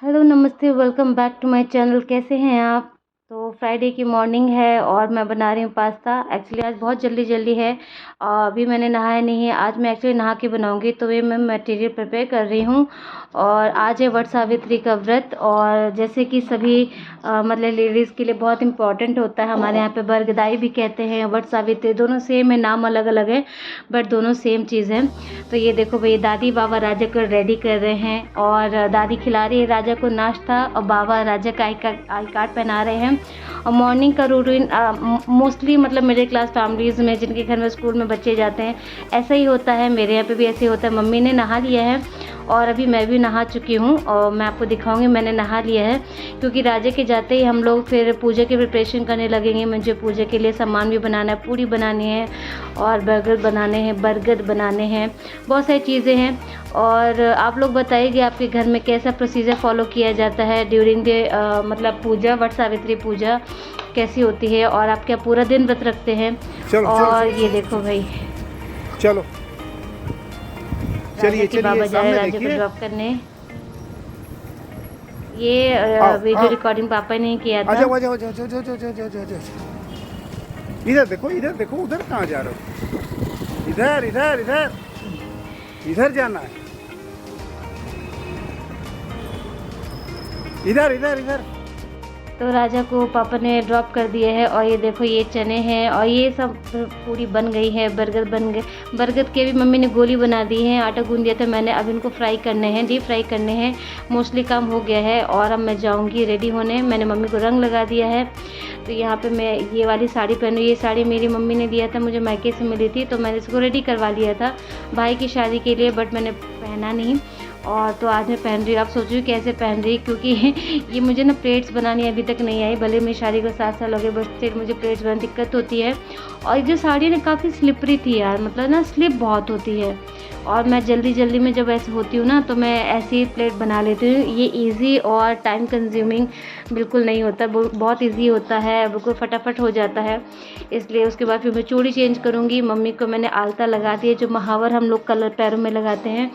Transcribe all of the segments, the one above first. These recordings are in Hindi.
हेलो नमस्ते welcome back to my channel. कैसे हैं आप? तो फ्राइडे की मॉर्निंग है और मैं बना रही हूँ पास्ता। एक्चुअली आज बहुत जल्दी जल्दी है और अभी मैंने नहाया नहीं है। आज मैं एक्चुअली नहा के बनाऊँगी, तो ये मैं मटेरियल प्रिपेयर कर रही हूँ। और आज है वट सावित्री का व्रत, और जैसे कि सभी मतलब लेडीज़ के लिए बहुत इम्पॉर्टेंट होता है। हमारे यहाँ पे बरगदाई भी कहते हैं, वट सावित्री दोनों सेम है, नाम अलग अलग है बट दोनों सेम चीज़ है। तो ये देखो भाई, दादी बाबा राजा को रेडी कर रहे हैं और दादी खिला रही है राजा को नाश्ता और बाबा राजा का आई कार्ड पहना रहे हैं। और मॉर्निंग का रूटीन मोस्टली मतलब मिडिल क्लास फैमिलीज़ में जिनके घर में स्कूल में बच्चे जाते हैं ऐसा ही होता है। मेरे यहाँ पे भी ऐसे ही होता है। मम्मी ने नहा लिया है और अभी मैं भी नहा चुकी हूँ और मैं आपको दिखाऊंगी मैंने नहा लिया है, क्योंकि राजा के जाते ही हम लोग फिर पूजा की प्रिपरेशन करने लगेंगे। मुझे पूजा के लिए सामान भी बनाना है, पूरी बनानी है और बर्गर बनाने हैं, बहुत सारी चीज़ें हैं। और आप लोग बताइए कि आपके घर में कैसा प्रोसीजर फॉलो किया जाता है ड्यूरिंग द मतलब पूजा, वट सावित्री पूजा कैसी होती है और आप क्या पूरा दिन व्रत रखते हैं। चलो और चलो ये देखो भाई, चलो चलिए राजा के बाबा चलिए जा रहे हैं सामने राजा को देखिए। ड्रॉप करने। ये आओ वीडियो आओ, रिकॉर्डिंग पापा ने किया आ था। जाओ आ जाओ आ जाओ जाओ जाओ जाओ जाओ जाओ जाओ। इधर देखो उधर कहाँ जा रहे हो? इधर इधर इधर इधर जाना है। इधर इधर इधर। तो राजा को पापा ने ड्रॉप कर दिया है और ये देखो ये चने हैं और ये सब पूरी बन गई है। बरगद बन गए, बरगद के भी मम्मी ने गोली बना दी है, आटा गूंद दिया था मैंने। अब इनको फ्राई करने हैं, डीप फ्राई करने हैं। मोस्टली काम हो गया है और अब मैं जाऊंगी रेडी होने। मैंने मम्मी को रंग लगा दिया है। तो यहाँ पे मैं ये वाली साड़ी पहन रही हूँ। ये साड़ी मेरी मम्मी ने दिया था, मुझे मायके से मिली थी, तो मैंने इसको रेडी करवा लिया था भाई की शादी के लिए, बट मैंने पहना नहीं। और तो आज मैं पहन रही हूँ। आप सोच रही हूँ कैसे पहन रही, क्योंकि ये मुझे ना प्लेट्स बनानी अभी तक नहीं आई। भले मेरी शादी को 7 साल हो गए, बट स्टिल मुझे प्लेट्स बनाने दिक्कत होती है। और जो साड़ी ना काफ़ी स्लिपरी थी यार, मतलब ना स्लिप बहुत होती है। और मैं जल्दी जल्दी में जब ऐसे होती हूँ ना, तो मैं ऐसी ही प्लेट बना लेती हूँ। ये इजी और टाइम कंज्यूमिंग बिल्कुल नहीं होता, बहुत इजी होता है, बिल्कुल फटाफट हो जाता है। इसलिए उसके बाद फिर मैं चूड़ी चेंज करूँगी। मम्मी को मैंने आलता लगा दी है, जो महावर हम लोग कलर पैरों में लगाते हैं।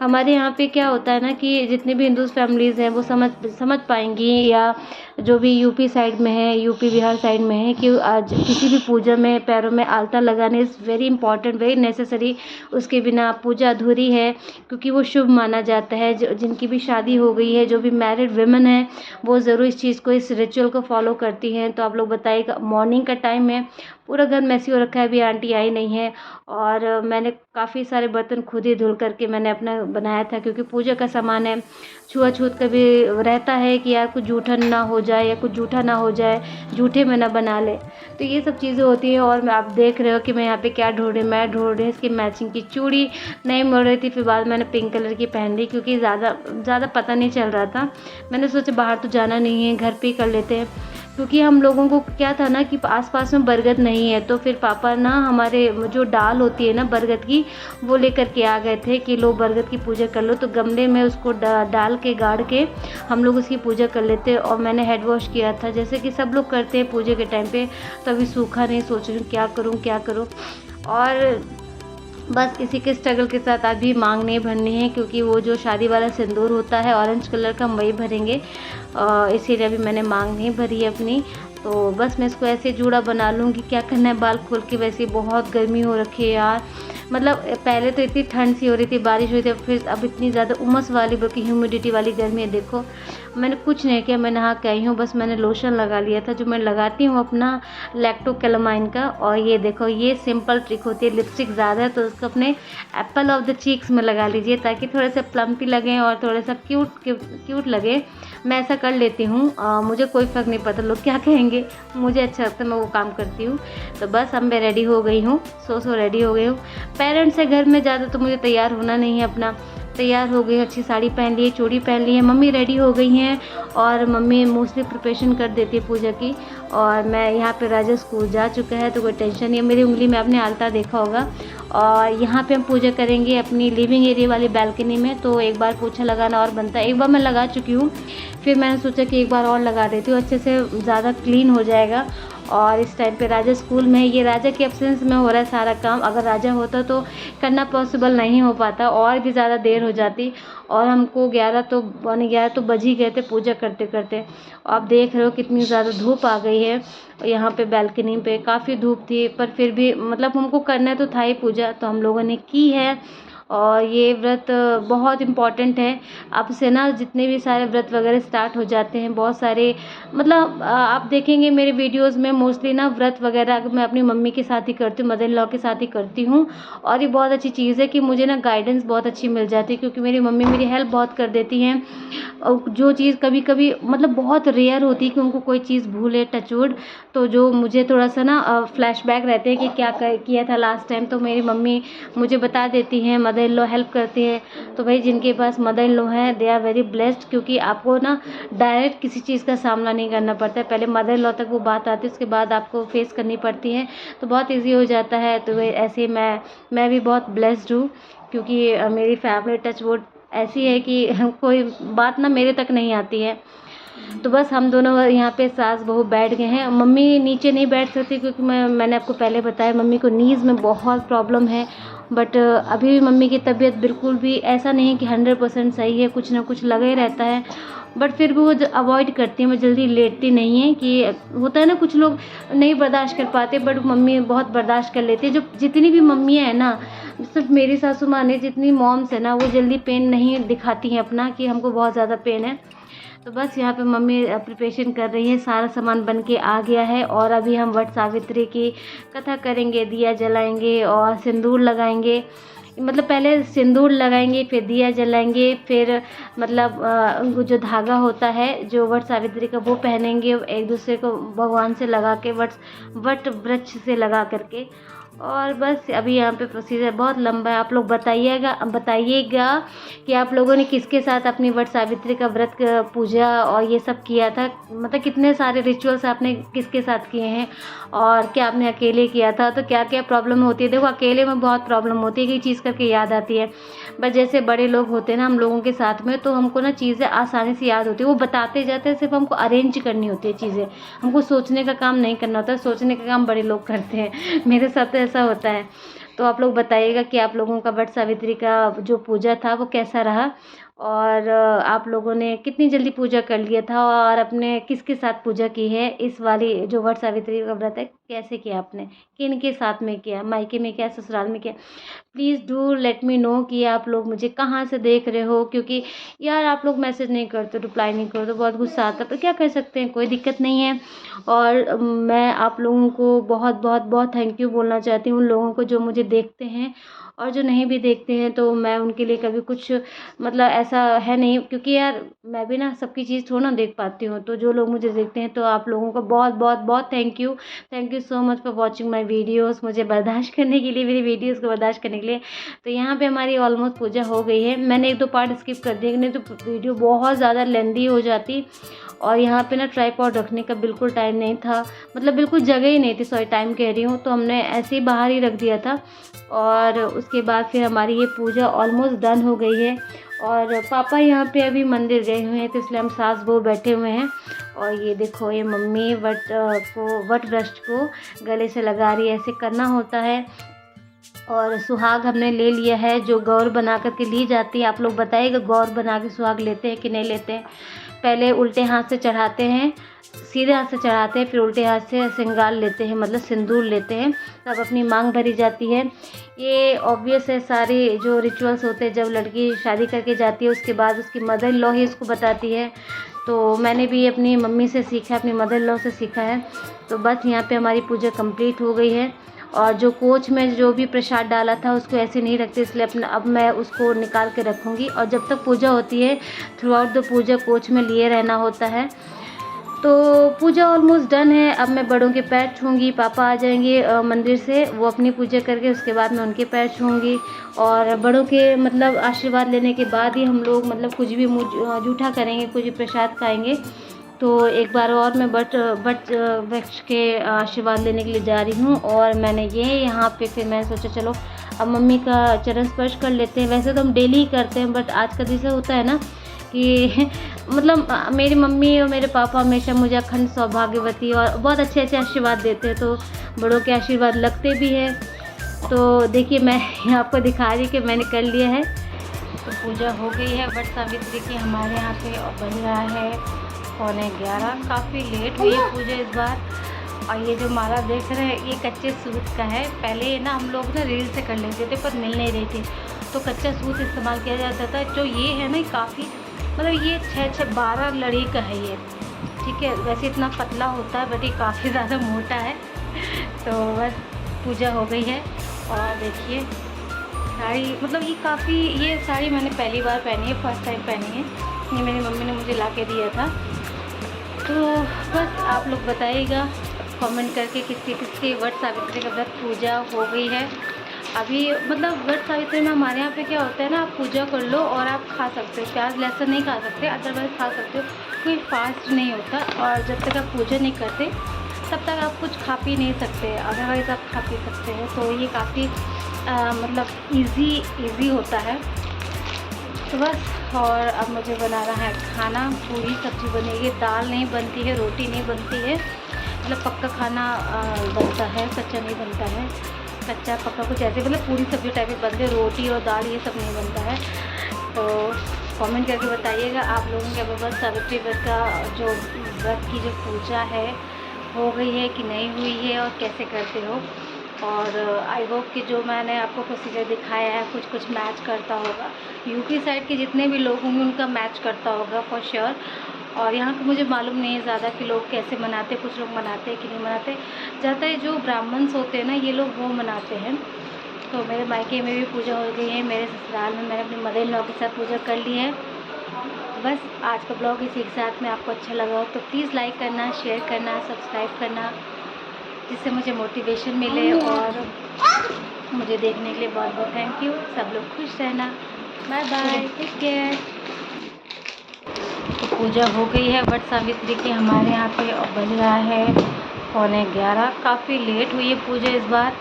हमारे यहाँ पे क्या होता है ना कि जितनी भी हिंदू फैमिलीज़ हैं वो समझ पाएंगी, या जो भी यूपी साइड में है, यूपी बिहार साइड में है, कि आज किसी भी पूजा में पैरों में आलता लगाने is very important, very necessary. उसके बिना पूजा अधूरी है, क्योंकि वो शुभ माना जाता है। जो जिनकी भी शादी हो गई है, जो भी मैरिड वुमेन है, वो ज़रूर इस चीज़ को, इस रिचुअल को फॉलो करती हैं। तो आप लोग बताइएगा, मॉर्निंग का टाइम है, पूरा घर मैसी हो रखा है, अभी आंटी आई नहीं है। और मैंने काफ़ी सारे बर्तन खुद ही धुल करके मैंने अपना बनाया था, क्योंकि पूजा का सामान है। छुआछूत का भी रहता है कि यार कुछ जूठा ना हो जाए या कुछ जूठा ना हो जाए, जूठे में ना बना ले। तो ये सब चीज़ें होती हैं। और आप देख रहे हो कि मैं यहाँ पे क्या ढूंढ रही हूँ। मैं ढूंढ रही हूँ इसकी मैचिंग की चूड़ी, नहीं मिल रही थी, फिर बाद मैंने पिंक कलर की पहन ली, क्योंकि ज़्यादा पता नहीं चल रहा था। मैंने सोचा बाहर तो जाना नहीं है, घर पे ही कर लेते हैं। क्योंकि हम लोगों को क्या था ना कि आसपास में बरगद नहीं है, तो फिर पापा ना हमारे जो डाल होती है ना बरगद की, वो लेकर के आ गए थे कि लो बरगद की पूजा कर लो। तो गमले में उसको डाल के गाड़ के हम लोग उसकी पूजा कर लेते। और मैंने हेड वॉश किया था, जैसे कि सब लोग करते हैं पूजे के टाइम पे। तो अभी सूखा नहीं, सोच रही हूँ क्या करूँ। और बस इसी के स्ट्रगल के साथ अभी मांग नहीं भरनी है, क्योंकि वो जो शादी वाला सिंदूर होता है ऑरेंज कलर का, हम वही भरेंगे। इसीलिए अभी मैंने मांग नहीं भरी है अपनी। तो बस मैं इसको ऐसे जूड़ा बना लूँगी। क्या करना है, बाल खोल के। वैसे बहुत गर्मी हो रखी है यार, मतलब पहले तो इतनी ठंड सी हो रही थी, बारिश हुई थी, फिर अब इतनी ज़्यादा उमस वाली बल्कि ह्यूमिडिटी वाली गर्मी है। देखो मैंने कुछ नहीं किया, मैं नहा के आई हूँ, बस मैंने लोशन लगा लिया था जो मैं लगाती हूँ अपना लैक्टोकैलामाइन का। और ये देखो, ये सिंपल ट्रिक होती है। लिपस्टिक ज़्यादा है तो उसको अपने एप्पल ऑफ द चीक्स में लगा लीजिए, ताकि थोड़े से प्लम्पी लगें और थोड़ा सा क्यूट लगे। मैं ऐसा कर लेती हूँ, मुझे कोई फ़र्क नहीं पड़ता लोग क्या कहेंगे, मुझे अच्छा लगता है, मैं वो काम करती हूँ। तो बस अब मैं रेडी हो गई हूँ, सो रेडी हो गई हूँ। पेरेंट्स है घर में ज़्यादा, तो मुझे तैयार होना नहीं है। अपना तैयार हो गई, अच्छी साड़ी पहन ली है, चूड़ी पहन ली है। मम्मी रेडी हो गई हैं और मम्मी मोस्टली प्रिपरेशन कर देती है पूजा की। और मैं यहाँ पे राजा स्कूल जा चुका है, तो कोई टेंशन नहीं है। मेरी उंगली में आपने आलता देखा होगा। और यहाँ पे हम पूजा करेंगे अपनी लिविंग एरिया वाली बालकनी में। तो एक बार पोछा लगाना और बनता है, एक बार मैं लगा चुकी हूँ, फिर मैंने सोचा कि एक बार और लगा देती हूँ, अच्छे से ज़्यादा क्लीन हो जाएगा। और इस टाइम पे राजा स्कूल में है। ये राजा के एब्सेंस में हो रहा है सारा काम। अगर राजा होता तो करना पॉसिबल नहीं हो पाता, और भी ज़्यादा देर हो जाती, और हमको 11 तो 11 तो बज ही गए थे पूजा करते करते। आप देख रहे हो कितनी ज़्यादा धूप आ गई है। यहाँ पे बालकनी पे काफ़ी धूप थी, पर फिर भी मतलब हमको करना तो था ही पूजा, तो हम लोगों ने की है। और ये व्रत बहुत इम्पॉर्टेंट है। अब से ना जितने भी सारे व्रत वगैरह स्टार्ट हो जाते हैं, बहुत सारे मतलब आप देखेंगे मेरे वीडियोस में मोस्टली ना व्रत वगैरह मैं अपनी मम्मी के साथ ही करती हूँ, मदर इन लॉ के साथ ही करती हूँ। और ये बहुत अच्छी चीज़ है कि मुझे ना गाइडेंस बहुत अच्छी मिल जाती है, क्योंकि मेरी मम्मी मेरी हेल्प बहुत कर देती हैं। और जो चीज़ कभी कभी मतलब बहुत रेयर होती है कि उनको कोई चीज़ भूले टचवुड, तो जो मुझे थोड़ा सा ना फ्लैशबैक रहते हैं कि क्या किया था लास्ट टाइम, तो मेरी मम्मी मुझे बता देती हैं, मदर इन लॉ हेल्प करती है। तो भाई जिनके पास मदर इन लॉ है दे आर वेरी ब्लेस्ड, क्योंकि आपको ना डायरेक्ट किसी चीज़ का सामना नहीं करना पड़ता है। पहले मदर इन लॉ तक वो बात आती है, उसके बाद आपको फेस करनी पड़ती है, तो बहुत ईजी हो जाता है। तो ऐसे मैं भी बहुत ब्लेस्ड हूँ, क्योंकि मेरी फैमिली टचवुड ऐसी है कि कोई बात ना मेरे तक नहीं आती है। तो बस हम दोनों यहाँ पे सास बहू बैठ गए हैं। मम्मी नीचे नहीं बैठ सकती, क्योंकि मैंने आपको पहले बताया मम्मी को नीज़ में बहुत प्रॉब्लम है। बट अभी भी मम्मी की तबीयत बिल्कुल भी ऐसा नहीं है कि 100% सही है, कुछ ना कुछ लगा ही रहता है। बट फिर भी वो अवॉइड करती है, वो जल्दी लेटती नहीं है। कि होता है ना कुछ लोग नहीं बर्दाश्त कर पाते, बट मम्मी बहुत बर्दाश्त कर लेती है। जो जितनी भी मम्मियाँ हैं ना, सिर्फ मेरी सासू माँ ने, जितनी मॉम्स है ना, वो जल्दी पेन नहीं दिखाती हैं अपना कि हमको बहुत ज़्यादा पेन है। तो बस यहाँ पे मम्मी प्रिपरेशन कर रही है, सारा सामान बन के आ गया है। और अभी हम वट सावित्री की कथा करेंगे, दिया जलाएंगे और सिंदूर लगाएंगे। मतलब पहले सिंदूर लगाएंगे, फिर दिया जलाएंगे, फिर मतलब जो धागा होता है जो वट सावित्री का वो पहनेंगे एक दूसरे को भगवान से लगा के, वट वृक्ष से लगा करके। और बस अभी यहाँ पे प्रोसीजर बहुत लंबा है। आप लोग बताइएगा कि आप लोगों ने किसके साथ अपनी वट सावित्री का व्रत पूजा और ये सब किया था। मतलब कितने सारे रिचुअल्स आपने किसके साथ किए हैं, और क्या आपने अकेले किया था, तो क्या क्या प्रॉब्लम होती है। देखो अकेले में बहुत प्रॉब्लम होती है कि चीज़ करके याद आती है, बट जैसे बड़े लोग होते हैं ना हम लोगों के साथ में, तो हमको ना चीज़ें आसानी से याद होती है। वो बताते जाते हैं, सिर्फ हमको अरेंज करनी होती है चीज़ें, हमको सोचने का काम नहीं करना होता है। सोचने का काम बड़े लोग करते हैं, मेरे साथ तो ऐसा होता है। तो आप लोग बताइएगा कि आप लोगों का वट सावित्री का जो पूजा था वो कैसा रहा, और आप लोगों ने कितनी जल्दी पूजा कर लिया था, और अपने किसके साथ पूजा की है। इस वाली जो वट सावित्री का व्रत है कैसे किया आपने, किन के साथ में किया, मायके में किया, ससुराल में किया। Please do let me know कि आप लोग मुझे कहाँ से देख रहे हो, क्योंकि यार आप लोग मैसेज नहीं करते, रिप्लाई नहीं करते, बहुत गुस्सा आता है, पर क्या कर सकते हैं, कोई दिक्कत नहीं है। और मैं आप लोगों को बहुत बहुत बहुत थैंक यू बोलना चाहती हूँ, उन लोगों को जो मुझे देखते हैं, और जो नहीं भी देखते हैं तो मैं उनके लिए कभी कुछ मतलब ऐसा है नहीं, क्योंकि यार मैं भी ना सबकी चीज़ थोड़ा ना देख पाती हूँ। तो जो लोग मुझे देखते हैं, तो आप लोगों का बहुत बहुत बहुत thank you so much for watching my videos, मुझे बर्दाश्त करने के लिए, मेरी वीडियोज़ को बर्दाश्त करने के लिए। तो यहाँ पे हमारी ऑलमोस्ट पूजा हो गई है। मैंने एक दो पार्ट स्किप कर दिए, नहीं तो वीडियो बहुत ज़्यादा लेंदी हो जाती। और यहाँ पे ना ट्राइपॉड रखने का बिल्कुल टाइम नहीं था, मतलब बिल्कुल जगह ही नहीं थी, सॉरी टाइम कह रही हूँ, तो हमने ऐसे ही बाहर ही रख दिया था। और उसके बाद फिर हमारी ये पूजा ऑलमोस्ट डन हो गई है। और पापा यहाँ पे अभी मंदिर गए हुए हैं, तो इसलिए हम सास बहू बैठे हुए हैं। और ये देखो ये मम्मी वट वृक्ष को गले से लगा रही है, ऐसे करना होता है। और सुहाग हमने ले लिया है, जो गौर बना करके ली जाती है। आप लोग बताइएगा गौर बना के सुहाग लेते हैं कि नहीं लेते हैं। पहले उल्टे हाथ से चढ़ाते हैं, सीधे हाथ से चढ़ाते हैं, फिर उल्टे हाथ से श्रृंगार लेते हैं, मतलब सिंदूर लेते हैं, तब अपनी मांग भरी जाती है। ये ऑब्वियस है, सारे जो रिचुअल्स होते हैं, जब लड़की शादी करके जाती है उसके बाद उसकी मदर इन लॉ ही उसको बताती है। तो मैंने भी अपनी मम्मी से सीखा, अपनी मदर इन लॉ से सीखा है। तो बस यहाँ पे हमारी पूजा कंप्लीट हो गई है। और जो कोच में जो भी प्रसाद डाला था उसको ऐसे नहीं रखते, इसलिए अब मैं उसको निकाल के रखूँगी। और जब तक पूजा होती है थ्रू आउट द पूजा कोच में लिए रहना होता है। तो पूजा ऑलमोस्ट डन है। अब मैं बड़ों के पैर छूँगी, पापा आ जाएंगे मंदिर से, वो अपनी पूजा करके उसके बाद मैं उनके पैर छूँगी। और बड़ों के मतलब आशीर्वाद लेने के बाद ही हम लोग मतलब कुछ भी जूठा करेंगे, कुछ भी प्रसाद खाएंगे। तो एक बार और मैं वट वृक्ष के आशीर्वाद लेने के लिए जा रही हूँ। और मैंने ये यहाँ पे फिर मैंने सोचा चलो अब मम्मी का चरण स्पर्श कर लेते हैं। वैसे तो हम डेली ही करते हैं, बट आज का जैसे होता है ना कि मतलब मेरी मम्मी और मेरे पापा हमेशा मुझे अखंड सौभाग्यवती और बहुत अच्छे अच्छे आशीर्वाद देते हैं, तो बड़ों के आशीर्वाद लगते भी है। तो देखिए मैं आपको दिखा रही कि मैंने कर लिया है। तो पूजा हो गई है वट सावित्री की हमारे यहाँ पे और बज रहा है 11:15। काफ़ी लेट हुई है पूजा इस बार। और ये जो माला देख रहे हैं ये कच्चे सूत का है। पहले ना हम लोग ना रील से कर लेते थे पर मिल नहीं रही थी, तो कच्चा सूत इस्तेमाल किया जाता था। जो ये है ना काफ़ी मतलब ये 6-12 लड़ी का है ये, ठीक है। वैसे इतना पतला होता है बट ये काफ़ी ज़्यादा मोटा है। तो बस पूजा हो गई है। और देखिए साड़ी, मतलब ये साड़ी मैंने पहली बार पहनी है, फर्स्ट टाइम पहनी है। ये मेरी मम्मी ने मुझे ला के दिया था। तो बस आप लोग बताइएगा कमेंट करके किसकी वट सावित्री का व्रत पूजा हो गई है। अभी मतलब वट सावित्री में हमारे यहाँ पे क्या होता है ना, आप पूजा कर लो और आप खा सकते हो। प्याज लहसुन नहीं खा सकते, अदरवाइज़ खा सकते हो। कोई फास्ट नहीं होता और जब तक आप पूजा नहीं करते तब तक आप कुछ खा पी नहीं सकते, अदरवाइज़ आप खा पी सकते हैं। तो ये काफ़ी मतलब इजी होता है। तो बस, और अब मुझे बनाना है खाना। पूरी सब्ज़ी बनेगी, दाल नहीं बनती है, रोटी नहीं बनती है। मतलब पक्का खाना बनता है, कच्चा नहीं बनता है। कच्चा पक्का कुछ ऐसे मतलब पूरी सब्ज़ी टाइप में बनते हैं, रोटी और दाल ये सब नहीं बनता है। तो कमेंट करके बताइएगा आप लोगों के वट सावित्री व्रत का जो व्रत की जो पूजा है हो गई है कि नहीं हुई है और कैसे करते हो। और आई होप कि जो मैंने आपको प्रोसीजर दिखाया है कुछ मैच करता होगा। यूपी साइड के जितने भी लोग होंगे उनका मैच करता होगा फॉर श्योर। और यहाँ का मुझे मालूम नहीं है ज़्यादा कि लोग कैसे मनाते, कुछ लोग मनाते हैं कि नहीं मनाते। ज़्यादातर जो ब्राह्मण्स होते हैं ना ये लोग वो मनाते हैं। तो मेरे मायके में भी पूजा हो गई है, मेरे ससुराल में मैंने अपने मदर इन लॉ के साथ पूजा कर ली है। बस आज का ब्लॉग इसी के साथ में आपको अच्छा लगा हो तो प्लीज़ लाइक करना, शेयर करना, सब्सक्राइब करना, जिससे मुझे मोटिवेशन मिले। और मुझे देखने के लिए बहुत बहुत थैंक यू। सब लोग खुश रहना। Bye bye, take care. तो पूजा हो गई है वट सावित्री की हमारे यहाँ पे और बज रहा है 11:15। काफ़ी लेट हुई है पूजा इस बार।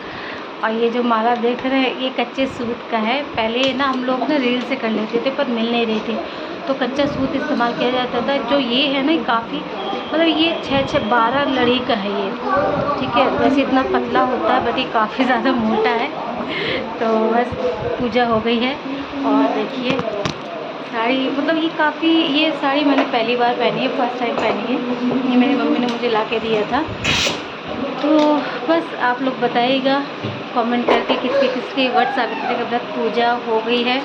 और ये जो माला देख रहे हैं ये कच्चे सूत का है। पहले ना हम लोग ना रील से कर लेते थे पर मिल नहीं रही थी, तो कच्चा सूत इस्तेमाल किया जाता था। जो ये है ना काफ़ी मतलब ये 6-12 लड़ी का है ये, ठीक है। वैसे इतना पतला होता है बट ये काफ़ी ज़्यादा मोटा है। तो बस पूजा हो गई है। और देखिए साड़ी, मतलब ये साड़ी मैंने पहली बार पहनी है, फर्स्ट टाइम पहनी है। ये मेरी मम्मी ने मुझे ला के दिया था। तो बस आप लोग बताइएगा कमेंट करके किसकी वट सावित्री का व्रत पूजा हो गई है।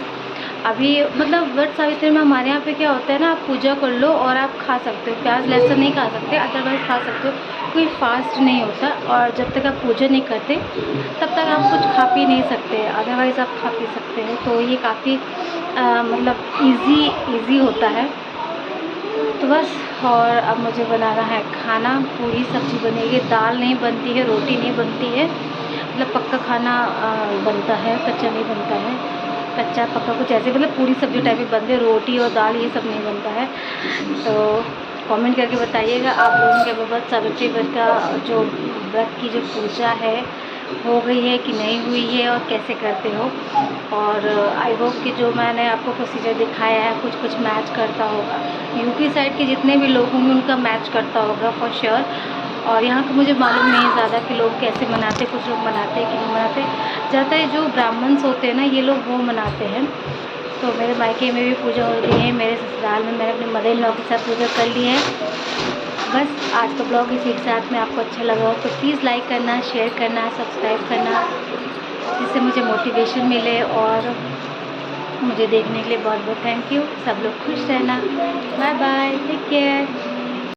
अभी मतलब वट सावित्री में हमारे यहाँ पे क्या होता है ना, आप पूजा कर लो और आप खा सकते हो। प्याज लहसुन नहीं खा सकते, अदरवाइज़ खा सकते हो। कोई फास्ट नहीं होता और जब तक आप पूजा नहीं करते तब तक आप कुछ खा पी नहीं सकते, अदरवाइज़ आप खा पी सकते हैं। तो ये काफ़ी मतलब इजी होता है। तो बस, और अब मुझे बनाना है खाना। पूरी सब्ज़ी बनेगी, दाल नहीं बनती है, रोटी नहीं बनती है। मतलब पक्का खाना बनता है, कच्चा नहीं बनता है। कच्चा पक्का कुछ ऐसे मतलब पूरी सब्ज़ी टाइप में बनते हैं, रोटी और दाल ये सब नहीं बनता है। तो कमेंट करके बताइएगा आप लोगों के वट सावित्री व्रत का जो व्रत की जो पूजा है हो गई है कि नहीं हुई है और कैसे करते हो। और आई होप कि जो मैंने आपको प्रोसीजर दिखाया है कुछ मैच करता होगा। यूपी साइड के जितने भी लोग होंगे उनका मैच करता होगा फॉर श्योर। और यहाँ का मुझे मालूम नहीं है ज़्यादा कि लोग कैसे मनाते, कुछ लोग मनाते हैं कि नहीं मनाते। ज़्यादातर जो ब्राह्मण्स होते हैं ना ये लोग वो मनाते हैं। तो मेरे मायके में भी पूजा हो गई है, मेरे ससुराल में मैंने अपने मदर इन लॉ के साथ पूजा कर ली है। बस आज का ब्लॉग इसी के साथ में आपको अच्छा लगा हो तो प्लीज़ लाइक करना, शेयर करना, सब्सक्राइब करना, जिससे मुझे मोटिवेशन मिले। और मुझे देखने के लिए बहुत बहुत थैंक यू। सब लोग खुश रहना। Bye bye, take care.